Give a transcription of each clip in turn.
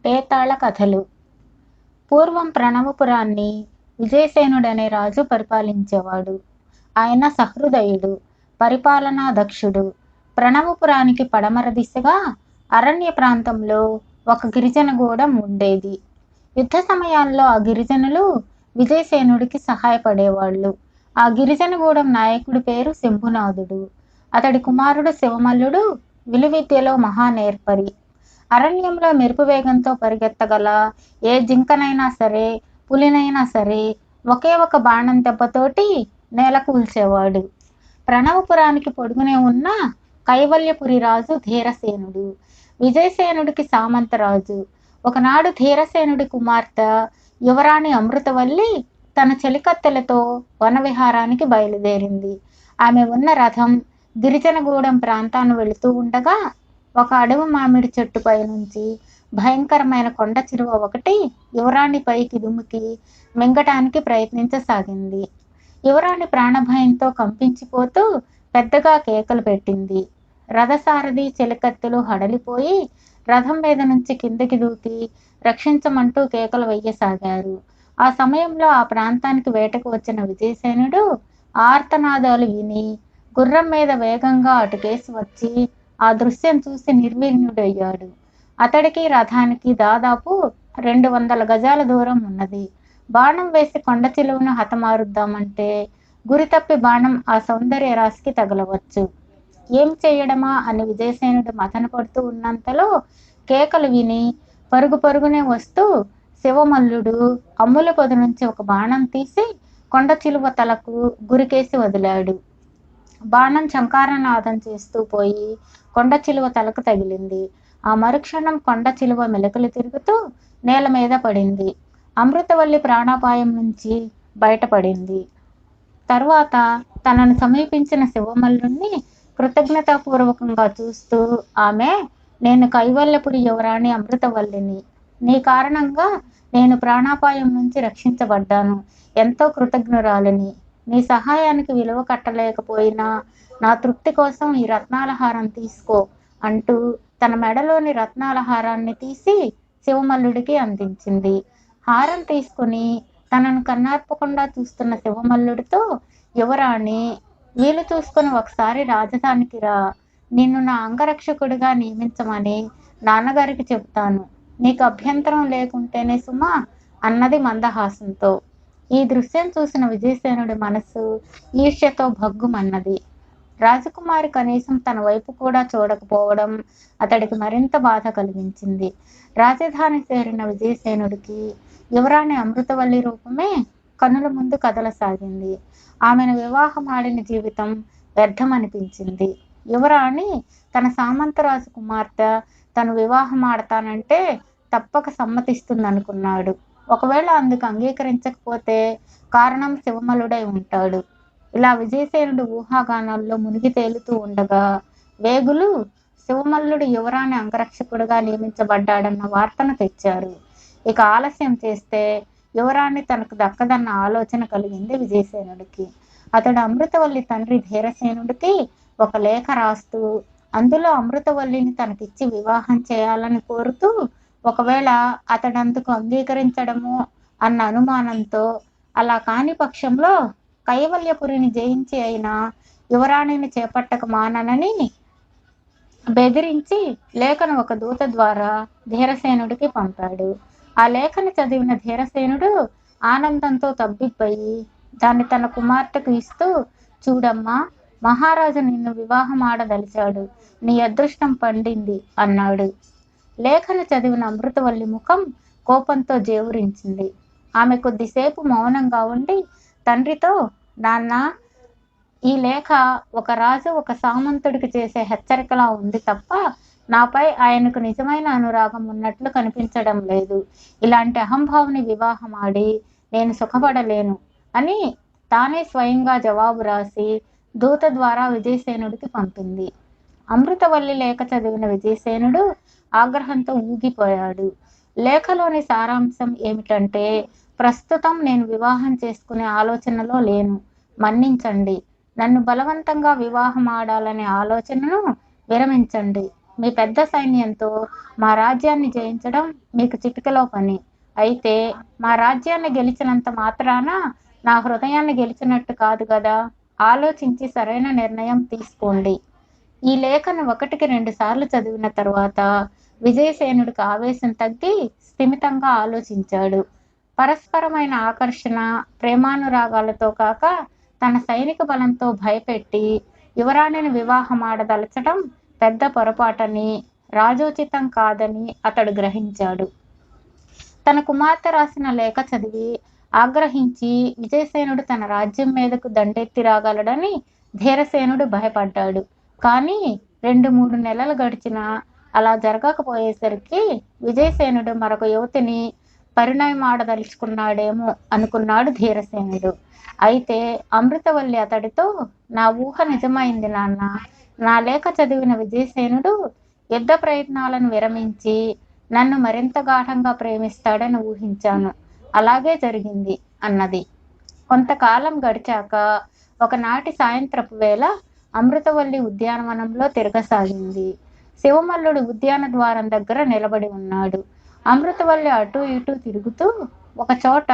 పేతాళ కథలు. పూర్వం ప్రణవపురాన్ని విజయసేనుడనే రాజు పరిపాలించేవాడు. ఆయన సహృదయుడు, పరిపాలనా దక్షుడు. ప్రణవపురానికి పడమర దిశగా అరణ్య ప్రాంతంలో ఒక గిరిజనగూడెం ఉండేది. యుద్ధ సమయాల్లో ఆ గిరిజనులు విజయసేనుడికి సహాయపడేవాళ్ళు. ఆ గిరిజనగూడెం నాయకుడి పేరు శంభునాథుడు. అతడి కుమారుడు శివమల్లుడు విలువిద్యలో మహానేర్పరి. అరణ్యంలో మెరుపు వేగంతో పరిగెత్తగల ఏ జింకనైనా సరే, పులినైనా సరే ఒకే ఒక బాణం దెబ్బతోటి నేల కూల్చేవాడు. ప్రణవపురానికి పొడుగునే ఉన్న కైవల్యపురి రాజు ధీరసేనుడు. విజయసేనుడికి సామంతరాజు. ఒకనాడు ధీరసేనుడి కుమార్తె యువరాణి అమృతవల్లి తన చెలికత్తెలతో వనవిహారానికి బయలుదేరింది. ఆమె ఉన్న రథం గిరిజనగూడెం ప్రాంతాన్ని వెళుతూ ఉండగా ఒక అడవి మామిడి చెట్టుపై నుంచి భయంకరమైన కొండ చిలువ ఒకటి యువరాణి పైకి దుమికి మింగటానికి ప్రయత్నించసాగింది. యువరాణి ప్రాణభయంతో కంపించిపోతూ పెద్దగా కేకలు పెట్టింది. రథసారథి చెలికత్తెలు హడలిపోయి రథం మీద నుంచి కిందకి దూకి రక్షించమంటూ కేకలు వెయ్యసాగారు. ఆ సమయంలో ఆ ప్రాంతానికి వేటకు వచ్చిన విజయసేనుడు ఆర్తనాదాలు విని గుర్రం మీద వేగంగా అటుకేసి వచ్చి ఆ దృశ్యం చూసి నిర్విఘ్నుడయ్యాడు. అతడికి రథానికి దాదాపు 200 గజాల దూరం ఉన్నది. బాణం వేసి కొండ చిలువను హతమారుద్దామంటే గురి తప్పి బాణం ఆ సౌందర్య రాశికి తగలవచ్చు. ఏం చేయడమా అని విజయసేనుడు మథన పడుతూ ఉన్నంతలో కేకలు విని పరుగు పరుగునే వస్తూ శివమల్లుడు అమ్ముల పొద నుంచి ఒక బాణం తీసి కొండ చిలువ తలకు గురికేసి వదిలాడు. బాణం చంకారనాదం చేస్తూ పోయి కొండ చిలువ తలకు తగిలింది. ఆ మరుక్షణం కొండ చిలువ మెలకులు తిరుగుతూ నేల మీద పడింది. అమృతవల్లి ప్రాణాపాయం నుంచి బయటపడింది. తరువాత తనను సమీపించిన శివమల్లుణ్ణి కృతజ్ఞతాపూర్వకంగా చూస్తూ ఆమె, నేను కైవల్యపురి యువరాణి అమృతవల్లిని. నీ కారణంగా నేను ప్రాణాపాయం నుంచి రక్షించబడ్డాను. ఎంతో కృతజ్ఞురాలిని. నీ సహాయానికి విలువ కట్టలేకపోయినా నా తృప్తి కోసం ఈ రత్నాలహారం తీసుకో అంటూ తన మెడలోని రత్నాలహారాన్ని తీసి శివమల్లుడికి అందించింది. హారం తీసుకుని తనను కన్నార్పకుండా చూస్తున్న శివమల్లుడితో యువరాణి, వీలు చూసుకుని ఒకసారి రాజధానికి రా. నిన్ను నా అంగరక్షకుడిగా నియమించమని నాన్నగారికి చెబుతాను. నీకు అభ్యంతరం లేకుంటేనే సుమా అన్నది మందహాసంతో. ఈ దృశ్యం చూసిన విజయసేనుడి మనస్సు ఈర్ష్యతో భగ్గుమన్నది. రాజకుమారి కనీసం తన వైపు కూడా చూడకపోవడం అతడికి మరింత బాధ కలిగించింది. రాజధాని చేరిన విజయసేనుడికి యువరాణి అమృతవల్లి రూపమే కనుల ముందు కదలసాగింది. ఆమెను వివాహమాడిన జీవితం వ్యర్థమనిపించింది. యువరాణి తన సామంతరాజు కుమార్తె తను వివాహమాడతానంటే తప్పక సమ్మతిస్తుందనుకున్నాడు. ఒకవేళ అందుకు అంగీకరించకపోతే కారణం శివమల్లుడై ఉంటాడు. ఇలా విజయసేనుడు ఊహాగానాల్లో మునిగి తేలుతూ ఉండగా వేగులు శివమల్లుడు యువరాణి అంగరక్షకుడిగా నియమించబడ్డాడన్న వార్తను తెచ్చారు. ఇక ఆలస్యం చేస్తే యువరాణి తనకు దక్కదన్న ఆలోచన కలిగింది విజయసేనుడికి. అతడు అమృతవల్లి తండ్రి ధీరసేనుడికి ఒక లేఖ రాస్తూ అందులో అమృతవల్లిని తనకిచ్చి వివాహం చేయాలని కోరుతూ, ఒకవేళ అతడందుకు అంగీకరించడము అన్న అనుమానంతో అలా కాని పక్షంలో కైవల్యపురిని జయించి అయినా యువరాణిని చేపట్టక మాననని బెదిరించి లేఖను ఒక దూత ద్వారా ధీరసేనుడికి పంపాడు. ఆ లేఖను చదివిన ధీరసేనుడు ఆనందంతో తబ్బిబ్బయి దాన్ని తన కుమార్తెకు ఇస్తూ, చూడమ్మా, మహారాజు నిన్ను వివాహమాడదలిచాడు. నీ అదృష్టం పండింది అన్నాడు. లేఖను చదివిన అమృతవల్లి ముఖం కోపంతో జేవురించింది. ఆమె కొద్దిసేపు మౌనంగా ఉండి తండ్రితో, నాన్న, ఈ లేఖ ఒక రాజు ఒక సామంతుడికి చేసే హెచ్చరికలా ఉంది తప్ప నాపై ఆయనకు నిజమైన అనురాగం ఉన్నట్లు కనిపించడం లేదు. ఇలాంటి అహంభావుని వివాహమాడి నేను సుఖపడలేను అని తానే స్వయంగా జవాబు రాసి దూత ద్వారా విజయసేనుడికి పంపింది. అమృతవల్లి లేఖ చదివిన విజయసేనుడు ఆగ్రహంతో ఊగిపోయాడు. లేఖలోని సారాంశం ఏమిటంటే, ప్రస్తుతం నేను వివాహం చేసుకునే ఆలోచనలో లేను. మన్నించండి. నన్ను బలవంతంగా వివాహం ఆడాలనే ఆలోచనను విరమించండి. మీ పెద్ద సైన్యంతో మా రాజ్యాన్ని జయించడం మీకు చిటికలో పని. అయితే మా రాజ్యాన్ని గెలిచినంత మాత్రాన నా హృదయాన్ని గెలిచినట్టు కాదు కదా. ఆలోచించి సరైన నిర్ణయం తీసుకోండి. ఈ లేఖను 1కి 2 సార్లు చదివిన తరువాత విజయసేనుడికి ఆవేశం తగ్గి స్థిమితంగా ఆలోచించాడు. పరస్పరమైన ఆకర్షణ, ప్రేమానురాగాలతో కాక తన సైనిక బలంతో భయపెట్టి యువరాణిని వివాహమాడదలచడం పెద్ద పొరపాటని, రాజోచితం కాదని అతడు గ్రహించాడు. తన కుమార్తె రాసిన లేఖ చదివి ఆగ్రహించి విజయసేనుడు తన రాజ్యం మీదకు దండెత్తి రాగలడని ధీరసేనుడు భయపడ్డాడు. కానీ 2-3 నెలలు గడిచినా అలా జరగకపోయేసరికి విజయసేనుడు మరొక యువతిని పరిణయమాడదలుచుకున్నాడేమో అనుకున్నాడు ధీరసేనుడు. అయితే అమృతవల్లి అతడితో, నా ఊహ నిజమైంది నాన్న. నా లేఖ చదివిన విజయసేనుడు యుద్ధ ప్రయత్నాలను విరమించి నన్ను మరింత గాఢంగా ప్రేమిస్తాడని ఊహించాను. అలాగే జరిగింది అన్నది. కొంతకాలం గడిచాక ఒకనాటి సాయంత్రపు వేళ అమృతవల్లి ఉద్యానవనంలో తిరగసాగింది. శివమల్లుడు ఉద్యాన ద్వారం దగ్గర నిలబడి ఉన్నాడు. అమృతవల్లి అటూ ఇటూ తిరుగుతూ ఒకచోట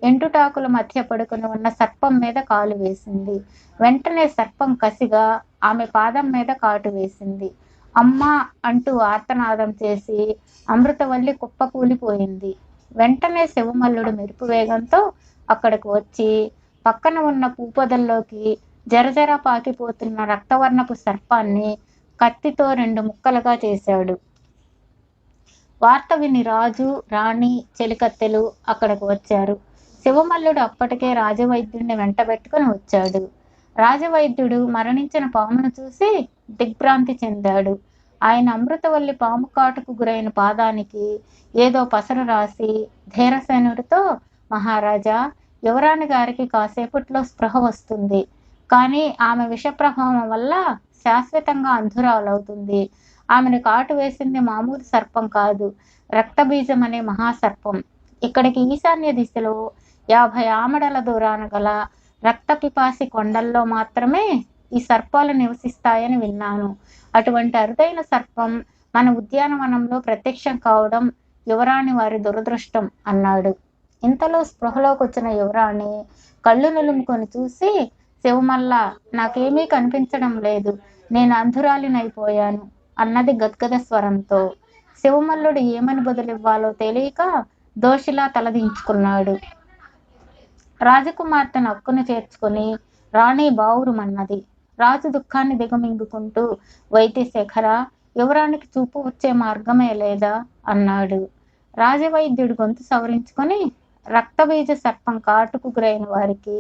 ఎండుటాకుల మధ్య పడుకుని ఉన్న సర్పం మీద కాలు వేసింది. వెంటనే సర్పం కసిగా ఆమె పాదం మీద కాటు వేసింది. అమ్మా అంటూ ఆర్తనాదం చేసి అమృతవల్లి కుప్పకూలిపోయింది. వెంటనే శివమల్లుడు మెరుపు వేగంతో అక్కడికి వచ్చి పక్కన ఉన్న పూపొదల్లోకి జరజర పాకిపోతున్న రక్తవర్ణపు సర్పాన్ని కత్తితో 2 ముక్కలుగా చేశాడు. వార్త విని రాజు, రాణి, చెలికత్తెలు అక్కడికి వచ్చారు. శివమల్లుడు అప్పటికే రాజవైద్యుడిని వెంటబెట్టుకుని వచ్చాడు. రాజవైద్యుడు మరణించిన పామును చూసి దిగ్భ్రాంతి చెందాడు. ఆయన అమృతవల్లి పాము కాటుకు గురైన పాదానికి ఏదో పసరు రాసి ధీరసేనుడితో, మహారాజా, యువరాణి గారికి కాసేపట్లో స్పృహ వస్తుంది. కానీ ఆమె విషప్రభావం వల్ల శాశ్వతంగా అంధురాలవుతుంది. ఆమెను కాటు వేసింది మామూలు సర్పం కాదు, రక్తబీజం అనే మహాసర్పం. ఇక్కడికి ఈశాన్య దిశలో 50 ఆమడల దూరాన గల రక్తపిపాసి కొండల్లో మాత్రమే ఈ సర్పాలు నివసిస్తాయని విన్నాను. అటువంటి అరుదైన సర్పం మన ఉద్యానవనంలో ప్రత్యక్షం కావడం యువరాణి వారి దురదృష్టం అన్నాడు. ఇంతలో స్పృహలోకి వచ్చిన యువరాణి కళ్ళు నులుముకొని చూసి, శివమల్ల, నాకేమీ కనిపించడం లేదు, నేను అంధురాలినైపోయాను అన్నది గద్గద స్వరంతో. శివమల్లుడు ఏమని బదులివ్వాలో తెలియక దోషిలా తలదించుకున్నాడు. రాజకుమార్తెను హక్కును చేర్చుకుని రాణి బావురుమన్నది. రాజు దుఃఖాన్ని దిగమింగుకుంటూ, వైద్యశేఖర, యువరాణికి చూపు వచ్చే మార్గమే లేదా అన్నాడు. రాజవైద్యుడు గొంతు సవరించుకొని, రక్తబీజ సర్పం కాటుకు గురైన వారికి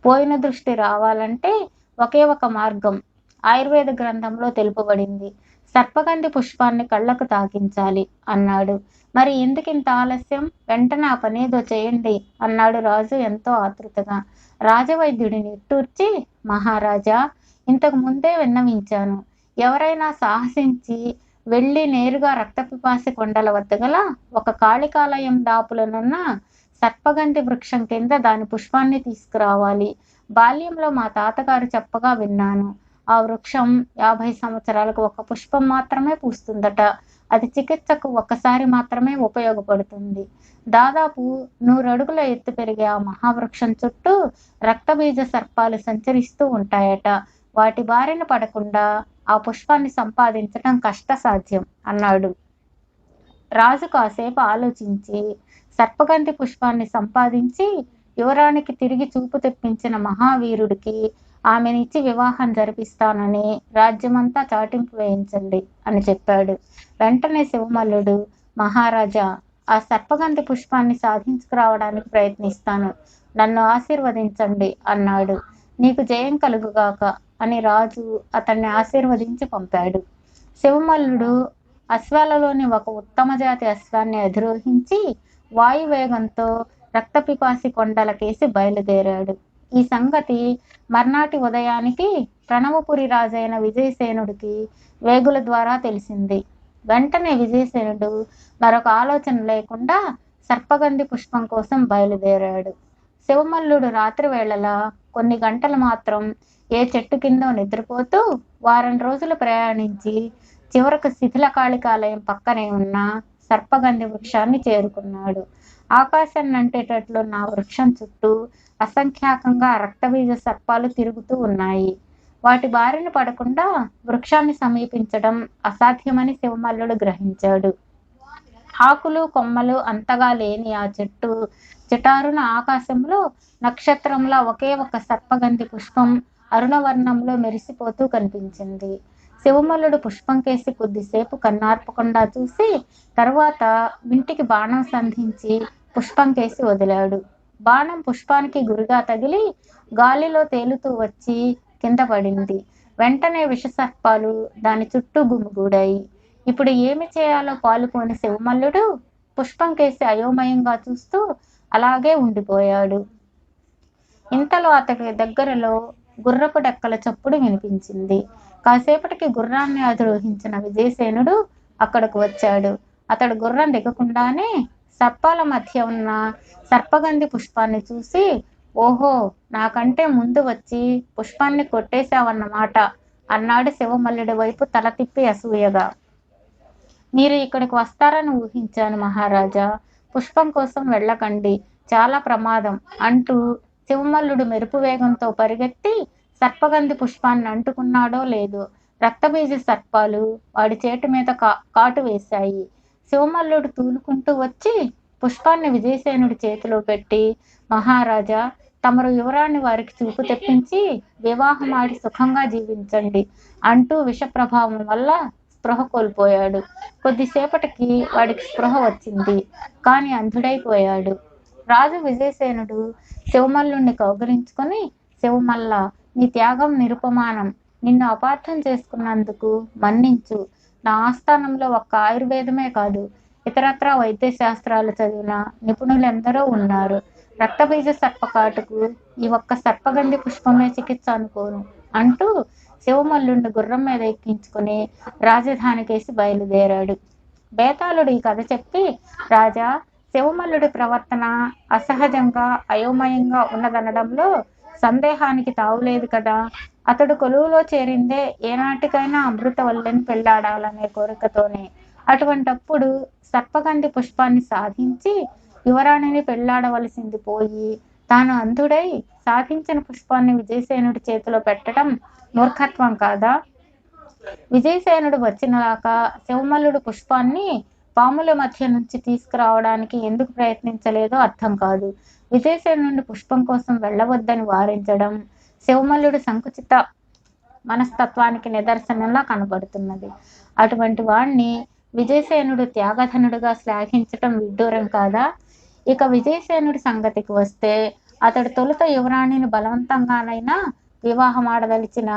పోయిన దృష్టి రావాలంటే ఒకే ఒక మార్గం ఆయుర్వేద గ్రంథంలో తెలుపబడింది. సర్పగంధి పుష్పాన్ని కళ్ళకు తాకించాలి అన్నాడు. మరి ఎందుకింత ఆలస్యం? వెంటనే ఆ పనేదో చేయండి అన్నాడు రాజు ఎంతో ఆతృతగా. రాజవైద్యుడిని నిట్టూర్చి, మహారాజా, ఇంతకు ముందే విన్నవించాను. ఎవరైనా సాహసించి వెళ్ళి నేరుగా రక్తపిపాసి కొండల వద్ద గల ఒక కాళికాలయం దాపులనున్న సర్పగంధి వృక్షం కింద దాని పుష్పాన్ని తీసుకురావాలి. బాల్యంలో మా తాతగారు చెప్పగా విన్నాను. ఆ వృక్షం 50 సంవత్సరాలకు ఒక పుష్పం మాత్రమే పూస్తుందట. అది చికిత్సకు ఒక్కసారి మాత్రమే ఉపయోగపడుతుంది. దాదాపు 100 అడుగుల ఎత్తు పెరిగే ఆ మహావృక్షం చుట్టూ రక్తబీజ సర్పాలు సంచరిస్తూ ఉంటాయట. వాటి బారిన పడకుండా ఆ పుష్పాన్ని సంపాదించడం కష్టసాధ్యం అన్నాడు. రాజు కాసేపు ఆలోచించి సర్పగంధి పుష్పాన్ని సంపాదించి యువరాణికి తిరిగి చూపు తెప్పించిన మహావీరుడికి ఆమెనిచ్చి వివాహం జరిపిస్తానని రాజ్యమంతా చాటింపు వేయించండి అని చెప్పాడు. వెంటనే శివమల్లుడు, మహారాజా, ఆ సర్పగంధి పుష్పాన్ని సాధించుకురావడానికి ప్రయత్నిస్తాను, నన్ను ఆశీర్వదించండి అన్నాడు. నీకు జయం కలుగుగాక అని రాజు అతన్ని ఆశీర్వదించి పంపాడు. శివమల్లుడు అశ్వాలలోని ఒక ఉత్తమ జాతి అశ్వాన్ని అధిరోహించి వాయువేగంతో రక్తపిపాసి కొండలకేసి బయలుదేరాడు. ఈ సంగతి మర్నాటి ఉదయానికి ప్రణవపురి రాజైన విజయసేనుడికి వేగుల ద్వారా తెలిసింది. వెంటనే విజయసేనుడు మరొక ఆలోచన లేకుండా సర్పగంధి పుష్పం కోసం బయలుదేరాడు. శివమల్లుడు రాత్రి వేళలా కొన్ని గంటలు మాత్రం ఏ చెట్టు కిందో నిద్రపోతూ వారం రోజులు ప్రయాణించి చివరకు శిథిలకాళికాలయం పక్కనే ఉన్న సర్పగంధి వృక్షాన్ని చేరుకున్నాడు. ఆకాశాన్ని అంటేటట్లున్న ఆ వృక్షం చుట్టూ అసంఖ్యాకంగా రక్తబీజ సర్పాలు తిరుగుతూ ఉన్నాయి. వాటి బారిన పడకుండా వృక్షాన్ని సమీపించడం అసాధ్యమని శివమల్లుడు గ్రహించాడు. ఆకులు కొమ్మలు అంతగా లేని ఆ చెట్టు చిటారున ఆకాశంలో నక్షత్రంలా ఒకే ఒక సర్పగంధి పుష్పం అరుణవర్ణంలో మెరిసిపోతూ కనిపించింది. శివమల్లుడు పుష్పం కేసి కొద్దిసేపు కన్నార్పకుండా చూసి తరువాత వింటికి బాణం సంధించి పుష్పం కేసి వదిలాడు. బాణం పుష్పానికి గురిగా తగిలి గాలిలో తేలుతూ వచ్చి కింద పడింది. వెంటనే విషసర్పాలు దాని చుట్టూ గుమిగూడాయి. ఇప్పుడు ఏమి చేయాలో పాలుపోని శివమల్లుడు పుష్పం కేసి అయోమయంగా చూస్తూ అలాగే ఉండిపోయాడు. ఇంతలో అతడి దగ్గరలో గుర్రపు డెక్కల చప్పుడు వినిపించింది. కాసేపటికి గుర్రాన్ని అధిరోహించిన విజయసేనుడు అక్కడకు వచ్చాడు. అతడు గుర్రం దిగకుండానే సర్పాల మధ్య ఉన్న సర్పగంధి పుష్పాన్ని చూసి, ఓహో, నాకంటే ముందు వచ్చి పుష్పాన్ని కొట్టేశావన్నమాట అన్నాడు శివమల్లుడి వైపు తల తిప్పి అసూయగా. మీరు ఇక్కడికి వస్తారని ఊహించాను మహారాజా. పుష్పం కోసం వెళ్ళకండి, చాలా ప్రమాదం అంటూ శివమల్లుడు మెరుపు వేగంతో పరిగెత్తి సర్పగంధి పుష్పాన్ని అంటుకున్నాడో లేదో రక్తబీజ సర్పాలు వాడి చేతి మీద కాటు వేశాయి. శివమల్లుడు తూలుకుంటూ వచ్చి పుష్పాన్ని విజయసేనుడి చేతిలో పెట్టి, మహారాజా, తమరు యువరాణి వారికి చూపు తెప్పించి వివాహమాడి సుఖంగా జీవించండి అంటూ విష ప్రభావం వల్ల స్పృహ కోల్పోయాడు. కొద్దిసేపటికి వాడికి స్పృహ వచ్చింది, కానీ అంధుడైపోయాడు. రాజు విజయసేనుడు శివమల్లుణ్ణి కౌగిలించుకొని, శివమల్ల, నీ త్యాగం నిరుపమానం. నిన్ను అపార్థం చేసుకున్నందుకు మన్నించు. నా ఆస్థానంలో ఒక్క ఆయుర్వేదమే కాదు, ఇతరత్రా వైద్య శాస్త్రాలు చదివిన నిపుణులెందరో ఉన్నారు. రక్తబీజ సర్పకాటుకు ఈ ఒక్క సర్పగంధి పుష్పమే చికిత్స అనుకోను అంటూ శివమల్లుణ్ణి గుర్రం మీద ఎక్కించుకుని రాజధానికేసి బయలుదేరాడు. బేతాళుడు ఈ కథ చెప్పి, రాజా, శివమల్లుడి ప్రవర్తన అసహజంగా అయోమయంగా ఉన్నదనడంలో సందేహానికి తావులేదు కదా. అతడు కొలువులో చేరిందే ఏనాటికైనా అమృతవల్లిని పెళ్లాడాలనే కోరికతోనే. అటువంటప్పుడు సర్పగంధి పుష్పాన్ని సాధించి యువరాణిని పెళ్లాడవలసింది పోయి తాను అంధుడై సాధించిన పుష్పాన్ని విజయసేనుడి చేతిలో పెట్టడం మూర్ఖత్వం కాదా? విజయసేనుడు వచ్చినదాకా శివమల్లుడు పుష్పాన్ని పాముల మధ్య నుంచి తీసుకురావడానికి ఎందుకు ప్రయత్నించలేదో అర్థం కాదు. విజయసేనుడి పుష్పం కోసం వెళ్ళవద్దని వారించడం శివమల్లుడు సంకుచిత మనస్తత్వానికి నిదర్శనంలా కనబడుతున్నది. అటువంటి వాణ్ణి విజయసేనుడు త్యాగధనుడుగా శ్లాఘించటం విడ్డూరం కాదా? ఇక విజయసేనుడి సంగతికి వస్తే, అతడు తొలుత యువరాణిని బలవంతంగానైనా వివాహమాడదలిచిన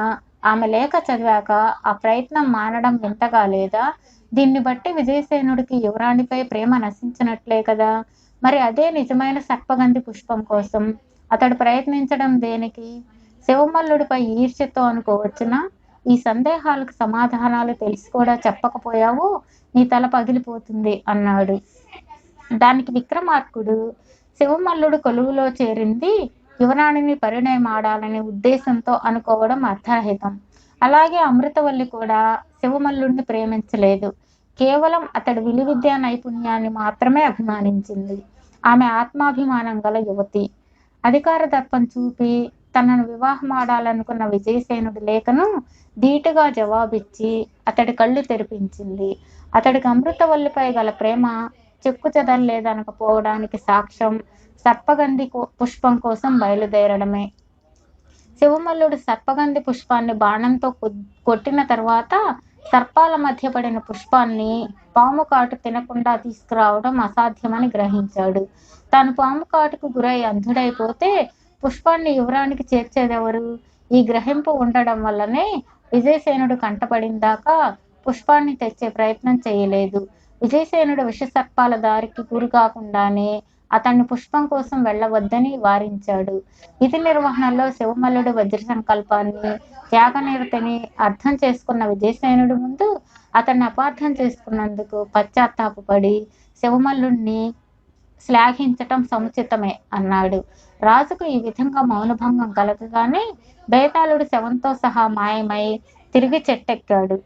ఆమె లేఖ చదివాక ఆ ప్రయత్నం మానడం వింతగా లేదా? దీన్ని బట్టి విజయసేనుడికి యువరాణిపై ప్రేమ నశించినట్లే కదా. మరి అదే నిజమైన సర్పగంధి పుష్పం కోసం అతడు ప్రయత్నించడం దేనికి? శివమల్లుడిపై ఈర్ష్యతో అనుకోవచ్చునా? ఈ సందేహాలకు సమాధానాలు తెలిసి కూడా చెప్పకపోయావు, నీ తల పగిలిపోతుంది అన్నాడు. దానికి విక్రమార్కుడు, శివమల్లుడు కొలువులో చేరింది యువరాణిని పరిణయమాడాలనే ఉద్దేశంతో అనుకోవడం అర్థరహితం. అలాగే అమృతవల్లి కూడా శివమల్లుడిని ప్రేమించలేదు. కేవలం అతడి విలువిద్యా నైపుణ్యాన్ని మాత్రమే అభిమానించింది. ఆమె ఆత్మాభిమానం గల యువతి. అధికార దర్పం చూపి తనను వివాహమాడాలనుకున్న విజయసేనుడి లేఖను ధీటుగా జవాబిచ్చి అతడి కళ్ళు తెరిపించింది. అతడికి అమృతవల్లిపై గల ప్రేమ చెక్కు చెదరలేదనకపోవడానికి సాక్ష్యం సర్పగంధి పుష్పం కోసం బయలుదేరడమే. శివమల్లుడు సర్పగంధి పుష్పాన్ని బాణంతో కొట్టిన తర్వాత సర్పాల మధ్య పడిన పుష్పాన్ని పాము కాటు తినకుండా తీసుకురావడం అసాధ్యమని గ్రహించాడు. తాను పాము కాటుకు గురై అంధుడైపోతే పుష్పాన్ని యువరానికి చేర్చేదెవరు? ఈ గ్రహింపు ఉండడం వల్లనే విజయసేనుడు కంటపడిందాకా పుష్పాన్ని తెచ్చే ప్రయత్నం చేయలేదు. విజయసేనుడు విషసర్పాల దారికి గురి కాకుండానే అతన్ని పుష్పం కోసం వెళ్ళవద్దని వారించాడు. విధి నిర్వహణలో శివమల్లుడు వజ్ర సంకల్పాన్ని, త్యాగనిరతిని అర్థం చేసుకున్న విజయసేనుడి ముందు అతన్ని అపార్థం చేసుకున్నందుకు పశ్చాత్తాపపడి శివమల్లుడిని శ్లాఘించటం సముచితమే అన్నాడు. రాజుకు ఈ విధంగా మౌనభంగం కలగగానే బేతాళుడు శవంతో సహా మాయమై తిరిగి చెట్టెక్కాడు.